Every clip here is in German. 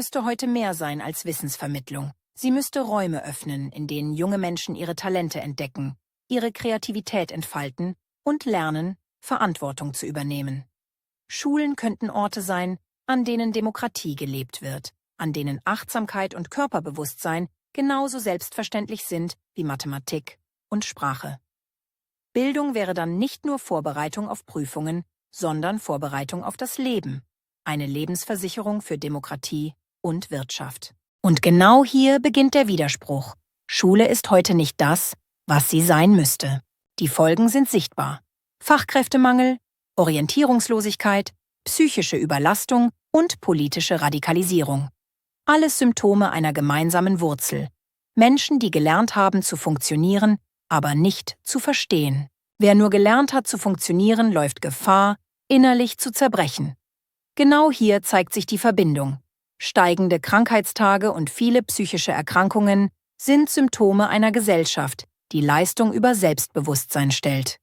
müsste heute mehr sein als Wissensvermittlung. Sie müsste Räume öffnen, in denen junge Menschen ihre Talente entdecken, ihre Kreativität entfalten und lernen, Verantwortung zu übernehmen. Schulen könnten Orte sein, an denen Demokratie gelebt wird, an denen Achtsamkeit und Körperbewusstsein genauso selbstverständlich sind wie Mathematik und Sprache. Bildung wäre dann nicht nur Vorbereitung auf Prüfungen, sondern Vorbereitung auf das Leben, eine Lebensversicherung für Demokratie und Wirtschaft. Und genau hier beginnt der Widerspruch. Schule ist heute nicht das, was sie sein müsste. Die Folgen sind sichtbar. Fachkräftemangel, Orientierungslosigkeit, psychische Überlastung und politische Radikalisierung. Alles Symptome einer gemeinsamen Wurzel. Menschen, die gelernt haben zu funktionieren, aber nicht zu verstehen. Wer nur gelernt hat zu funktionieren, läuft Gefahr, innerlich zu zerbrechen. Genau hier zeigt sich die Verbindung. Steigende Krankheitstage und viele psychische Erkrankungen sind Symptome einer Gesellschaft, die Leistung über Selbstbewusstsein stellt.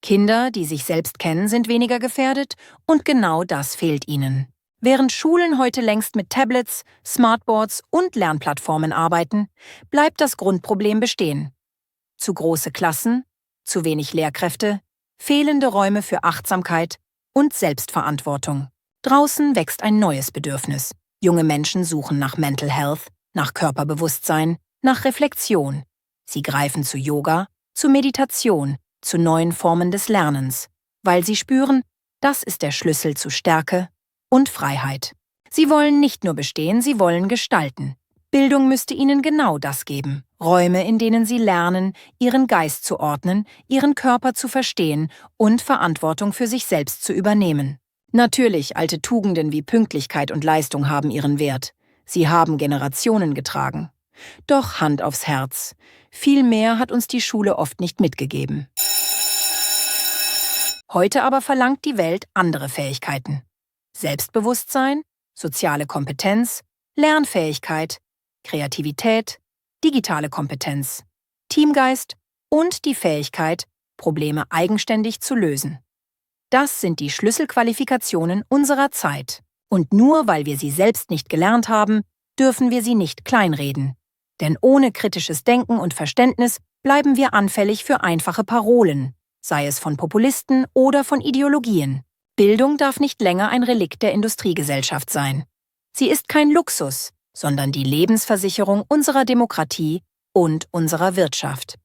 Kinder, die sich selbst kennen, sind weniger gefährdet und genau das fehlt ihnen. Während Schulen heute längst mit Tablets, Smartboards und Lernplattformen arbeiten, bleibt das Grundproblem bestehen. Zu große Klassen, zu wenig Lehrkräfte, fehlende Räume für Achtsamkeit und Selbstverantwortung. Draußen wächst ein neues Bedürfnis. Junge Menschen suchen nach Mental Health, nach Körperbewusstsein, nach Reflexion. Sie greifen zu Yoga, zu Meditation, zu neuen Formen des Lernens, weil sie spüren, das ist der Schlüssel zu Stärke und Freiheit. Sie wollen nicht nur bestehen, sie wollen gestalten. Bildung müsste ihnen genau das geben. Räume, in denen sie lernen, ihren Geist zu ordnen, ihren Körper zu verstehen und Verantwortung für sich selbst zu übernehmen. Natürlich, alte Tugenden wie Pünktlichkeit und Leistung haben ihren Wert. Sie haben Generationen getragen. Doch Hand aufs Herz. Viel mehr hat uns die Schule oft nicht mitgegeben. Heute aber verlangt die Welt andere Fähigkeiten. Selbstbewusstsein, soziale Kompetenz, Lernfähigkeit, Kreativität, digitale Kompetenz, Teamgeist und die Fähigkeit, Probleme eigenständig zu lösen. Das sind die Schlüsselqualifikationen unserer Zeit. Und nur weil wir sie selbst nicht gelernt haben, dürfen wir sie nicht kleinreden. Denn ohne kritisches Denken und Verständnis bleiben wir anfällig für einfache Parolen, sei es von Populisten oder von Ideologien. Bildung darf nicht länger ein Relikt der Industriegesellschaft sein. Sie ist kein Luxus, sondern die Lebensversicherung unserer Demokratie und unserer Wirtschaft.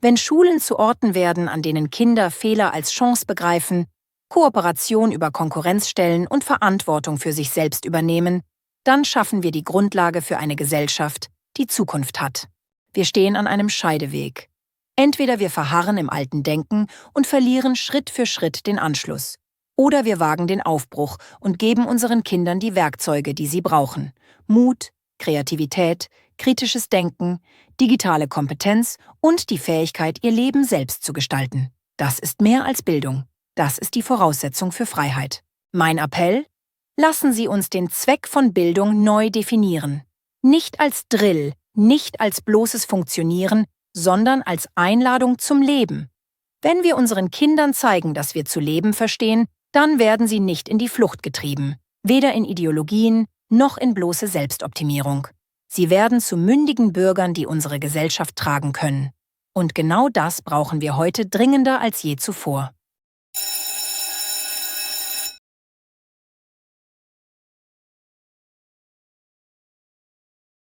Wenn Schulen zu Orten werden, an denen Kinder Fehler als Chance begreifen, Kooperation über Konkurrenz stellen und Verantwortung für sich selbst übernehmen, dann schaffen wir die Grundlage für eine Gesellschaft, die Zukunft hat. Wir stehen an einem Scheideweg. Entweder wir verharren im alten Denken und verlieren Schritt für Schritt den Anschluss, oder wir wagen den Aufbruch und geben unseren Kindern die Werkzeuge, die sie brauchen: Mut, Kreativität, kritisches Denken, digitale Kompetenz und die Fähigkeit, ihr Leben selbst zu gestalten. Das ist mehr als Bildung. Das ist die Voraussetzung für Freiheit. Mein Appell: Lassen Sie uns den Zweck von Bildung neu definieren. Nicht als Drill, nicht als bloßes Funktionieren, sondern als Einladung zum Leben. Wenn wir unseren Kindern zeigen, dass wir zu leben verstehen, dann werden sie nicht in die Flucht getrieben, weder in Ideologien noch in bloße Selbstoptimierung. Sie werden zu mündigen Bürgern, die unsere Gesellschaft tragen können. Und genau das brauchen wir heute dringender als je zuvor.